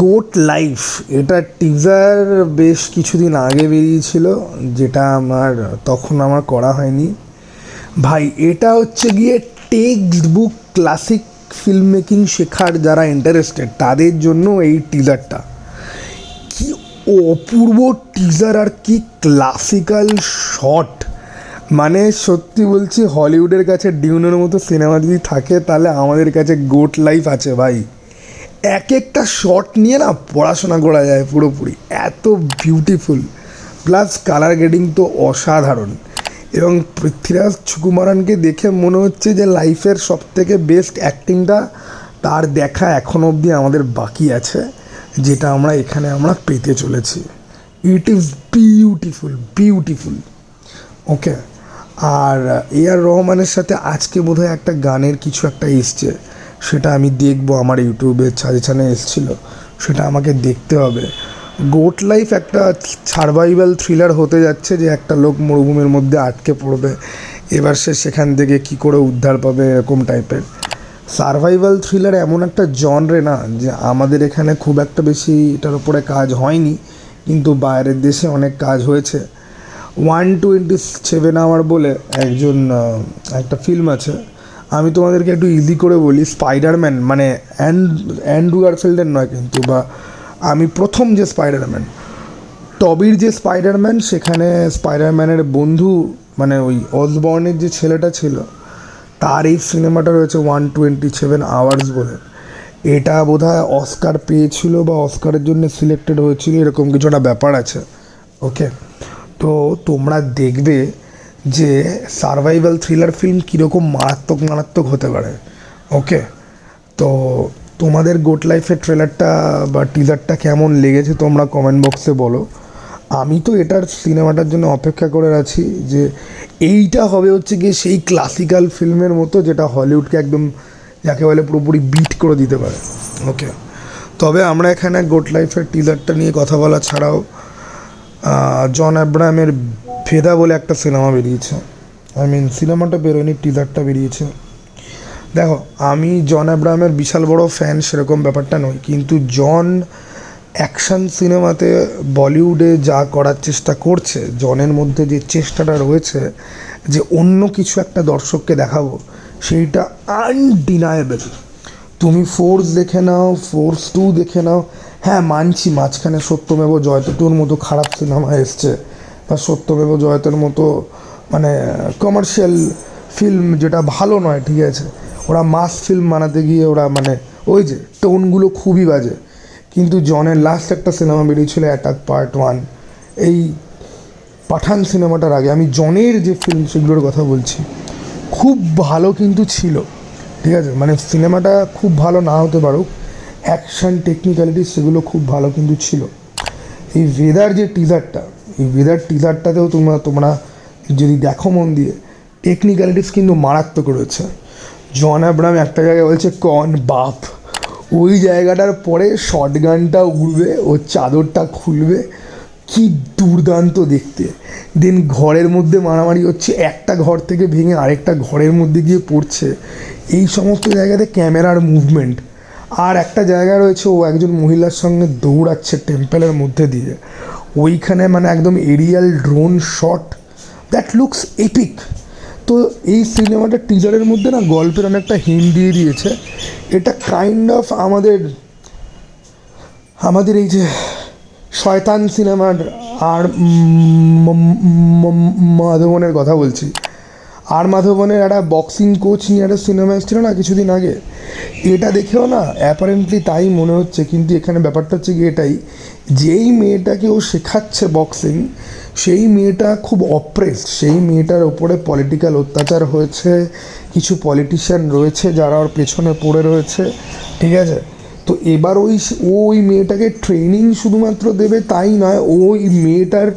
Goat life এটা teaser বেশ কিছুদিন আগে বেরিয়েছিল, যেটা তখন আমার করা হয়নি ভাই। এটা হচ্ছে গিয়ে text book classic film making শেখার যারা ইন্টারেস্টেড তাদের জন্য এই টিজারটা। কি অপূর্ব টিজার আর কি ক্লাসিক্যাল শট, মানে সত্যি বলছি হলিউডের কাছে ডিউনের মতো সিনেমা যদি থাকে তাহলে আমাদের কাছে গোট লাইফ আছে ভাই। এক একটা শট নিয়ে না পড়াশোনা করা যায় পুরোপুরি, এত বিউটিফুল, প্লাস কালার গ্রেডিং তো অসাধারণ। এবং পৃথ্বীরাজ সুকুমারানকে দেখে মনে হচ্ছে যে লাইফের সবথেকে বেস্ট অ্যাক্টিংটা তার দেখা এখনও অবধি আমাদের বাকি আছে, যেটা আমরা পেতে চলেছি। It is beautiful beautiful. Okay, আর আর রহমানের সাথে আজকে বোধহয় একটা গানের কিছু একটা এসছে, সেটা আমি দেখবো, আমার ইউটিউবে সাজেশানে এসেছিলো, সেটা আমাকে দেখতে হবে। গোট লাইফ একটা সারভাইভাল থ্রিলার হতে যাচ্ছে, যে একটা লোক মরুভূমির মধ্যে আটকে পড়বে, এবার সে সেখান থেকে কী করে উদ্ধার পাবে, এরকম টাইপের সারভাইভাল থ্রিলার। এমন একটা জনরে না যে আমাদের এখানে খুব একটা বেশি এটার উপরে কাজ হয়নি, কিন্তু বাইরের দেশে অনেক কাজ হয়েছে। 127 আওয়ার বলে একটা ফিল্ম আছে, আমি তোমাদেরকে একটু ইজি করে বলি। স্পাইডারম্যান, মানে অ্যান্ড্রু গারফিল্ডের নয় কিন্তু, বা আমি প্রথম যে স্পাইডারম্যান, টবির যে স্পাইডারম্যান, সেখানে স্পাইডারম্যানের বন্ধু মানে ওই অসবর্নের যে ছেলেটা ছিল, তার এই সিনেমাটা রয়েছে 127 আওয়ার্স বলে। এটা বোধহয় অস্কার পেয়েছিল বা অস্কারের জন্য সিলেক্টেড হয়েছিল, এরকম কিছু একটা ব্যাপার আছে। ওকে, তো তোমরা দেখবে যে সারভাইভাল থ্রিলার ফিল্ম কীরকম মারাত্মক মারাত্মক হতে পারে। ওকে, তো তোমাদের গোট লাইফের ট্রেলারটা বা টিজারটা কেমন লেগেছে তোমরা কমেন্ট বক্সে বলো। আমি তো এটার সিনেমাটার জন্য অপেক্ষা করে আছি, যে এইটা হবে হচ্ছে গিয়ে সেই ক্লাসিক্যাল ফিল্মের মতো, যেটা হলিউডকে একদম যাকে বলে পুরোপুরি বিট করে দিতে পারে। ওকে, তবে আমরা এখানে গোট লাইফের টিজারটা নিয়ে কথা বলা ছাড়াও জন আব্রাহামের ভেদা বলে একটা সিনেমা বেরিয়েছে, সিনেমাটা বেরোয়নি, টিজারটা বেরিয়েছে। দেখো, আমি জন আব্রাহামের বিশাল বড় ফ্যান সেরকম ব্যাপারটা নয়, কিন্তু জন অ্যাকশন সিনেমাতে বলিউডে যা করার চেষ্টা করছে, জনের মধ্যে যে চেষ্টাটা রয়েছে যে অন্য কিছু একটা দর্শককে দেখাবো, সেইটা আনডিনায়েবল। তুমি ফোর্স দেখে নাও, ফোর্স 2 দেখে নাও, হ্যাঁ মানছি মাঝখানে সত্যমেব জয়তের মতো খারাপ সিনেমা এসছে, বা সত্যমেব জয়তের মতো মানে কমার্শিয়াল ফিল্ম যেটা ভালো নয়, ঠিক আছে, ওরা মাস ফিল্ম বানাতে গিয়ে ওরা মানে ওই যে টোনগুলো খুবই বাজে। কিন্তু জনের লাস্ট একটা সিনেমা বেরিয়েছিল অ্যাটাক পার্ট 1, এই পাঠান সিনেমাটার আগে, আমি জনের যে ফিল্ম সেগুলোর কথা বলছি, খুব ভালো কিন্তু ছিল, ঠিক আছে, মানে সিনেমাটা খুব ভালো না হতে পারুক, অ্যাকশান টেকনিক্যালিটি সেগুলো খুব ভালো কিন্তু ছিল। এই ভেদার যে টিজারটা, এই ভেদার টিজারটাতেও তোমরা যদি দেখো মন দিয়ে, টেকনিক্যালিটিস কিন্তু মারাত্মক রয়েছে। জন আব্রাহাম একটা জায়গায় বলছে কন বাপ, ওই জায়গাটার পরে শটগানটা উড়বে, ও চাদরটা খুলবে, কি দুর্দান্ত দেখতে। দেন ঘরের মধ্যে মারামারি হচ্ছে, একটা ঘর থেকে ভেঙে আরেকটা ঘরের মধ্যে গিয়ে পড়ছে, এই সমস্ত জায়গাতে ক্যামেরার মুভমেন্ট। আর একটা জায়গা রয়েছে, ও একজন মহিলার সঙ্গে দৌড়াচ্ছে টেম্পেলের মধ্যে দিয়ে, ওইখানে মানে একদম aerial drone shot, that looks epic. তো এই সিনেমাটা টিজারের মধ্যে না গল্পের অনেকটা হিন্ট দিয়ে দিয়েছে। এটা কাইন্ড অফ আমাদের এই যে শয়তান সিনেমার আর মাধবনের কথা বলছি, আর মাধবনের একটা বক্সিং কোচ নিয়ে একটা সিনেমা এসেছিল না কিছুদিন আগে, এটা দেখেও না অ্যাপারেন্টলি তাই মনে হচ্ছে। কিন্তু এখানে ব্যাপারটা হচ্ছে কি এটাই, যেই মেয়েটাকে ও শেখাচ্ছে বক্সিং, সেই মেয়েটা খুব অপ্রেসড, সেই মেয়েটার ওপরে পলিটিক্যাল অত্যাচার হয়েছে, কিছু পলিটিশিয়ান রয়েছে যারা ওর পেছনে পড়ে রয়েছে, ঠিক আছে। তো এবার ওই মেয়েটাকে ট্রেনিং শুধুমাত্র দেবে তাই নয়, ওই মেয়েটার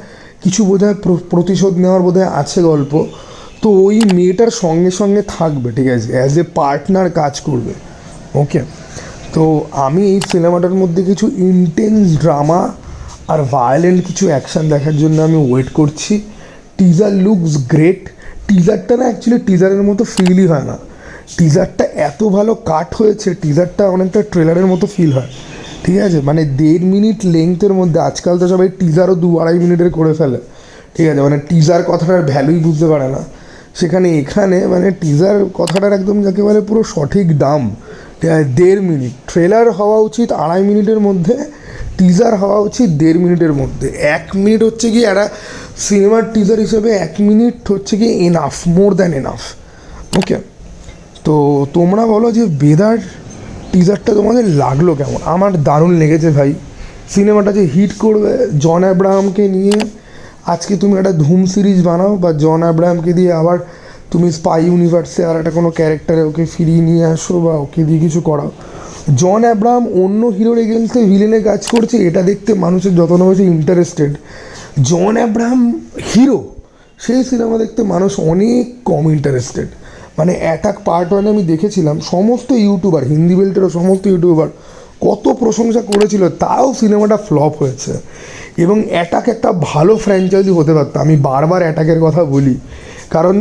কিছু বোধহয় প্রতিশোধ নেওয়ার বোধহয় আছে গল্প, তো ওই মেয়েটার সঙ্গে সঙ্গে থাকবে, ঠিক আছে, অ্যাজ এ পার্টনার কাজ করবে। ওকে, তো আমি এই সিনেমাটার মধ্যে কিছু ইন্টেন্স ড্রামা আর ভায়োলেন্ট কিছু অ্যাকশান দেখার জন্য আমি ওয়েট করছি। Teaser looks great. টিজারটা না অ্যাকচুয়ালি টিজারের মতো ফিলই হয় না, টিজারটা এত ভালো কাট হয়েছে, টিজারটা অনেকটা ট্রেলারের মতো ফিল হয়। ঠিক আছে, মানে 1.5 মিনিট লেংথের মধ্যে আজকাল তো সবাই টিজারও 2-2.5 মিনিটের করে ফেলে, ঠিক আছে, মানে টিজার কথাটার ভ্যালুই বুঝতে পারে না। সেখানে এখানে মানে টিজার কথাটার একদম যাকে বলে পুরো সঠিক দাম, ঠিক আছে। 1.5 মিনিট ট্রেলার হওয়া উচিত 2.5 মিনিটের মধ্যে, টিজার হওয়া উচিত 1.5 মিনিটের মধ্যে। 1 মিনিট হচ্ছে কি একটা সিনেমার টিজার হিসেবে 1 মিনিট হচ্ছে কি এনাফ, মোর দ্যান এনাফ। ওকে, তো তোমরা বলো যে বেদার টিজারটা তোমাদের লাগলো কেমন? আমার দারুণ লেগেছে ভাই। সিনেমাটা যে হিট করবে, জন অ্যাব্রাহামকে নিয়ে আজকে তুমি একটা ধুম সিরিজ বানাও, বা জন অ্যাব্রাহামকে দিয়ে আবার তুমি স্পাই ইউনিভার্সে আর একটা কোনো ক্যারেক্টারে ওকে ফিরিয়ে নিয়ে আসো, বা ওকে দিয়ে কিছু করাও। জন অ্যাব্রাহাম অন্য হিরোর এগেনস্টে ভিলেনে কাজ করছে, এটা দেখতে মানুষের যত না বেশি ইন্টারেস্টেড। জন অ্যাব্রাহাম হিরো, সেই সিনেমা দেখতে মানুষ অনেক কম ইন্টারেস্টেড। মানে অ্যাটাক পার্ট 1 আমি দেখেছিলাম, সমস্ত ইউটিউবার, হিন্দি বেল্টেরও সমস্ত ইউটিউবার কত প্রশংসা করেছিল, তাও সিনেমাটা ফ্লপ হয়েছে। এবং অ্যাটাক একটা ভালো ফ্র্যাঞ্চাইজি হতে পারতো, আমি বারবার অ্যাটাকের কথা বলি, কারণ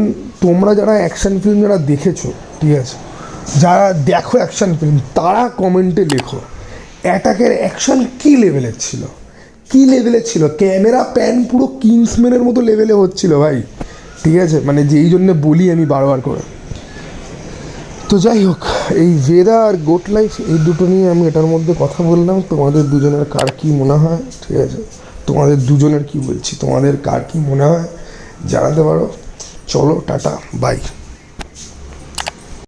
তোমরা যারা অ্যাকশন ফিল্ম যারা দেখেছো, ঠিক আছে, যারা দেখো অ্যাকশন ফিল্ম, তারা কমেন্টে লেখো অ্যাটাকের অ্যাকশন কী লেভেলের ছিল, কী লেভেলের ছিল। ক্যামেরা প্যান পুরো কিংসম্যানের মতো লেভেলে হচ্ছিল ভাই, ঠিক আছে, মানে যেই জন্য বলি আমি বারবার করে। তো যাই হোক, এই ভেদা আর গোট লাইফ এই দুটো নিয়ে আমি এটার মধ্যে কথা বললাম। তোমাদের দুজনের কার কী মনে হয়, ঠিক আছে, তোমাদের দুজনের কি বলছি, তোমাদের কার কী মনে হয় জানাতে পারো। চলো টাটা, বাই।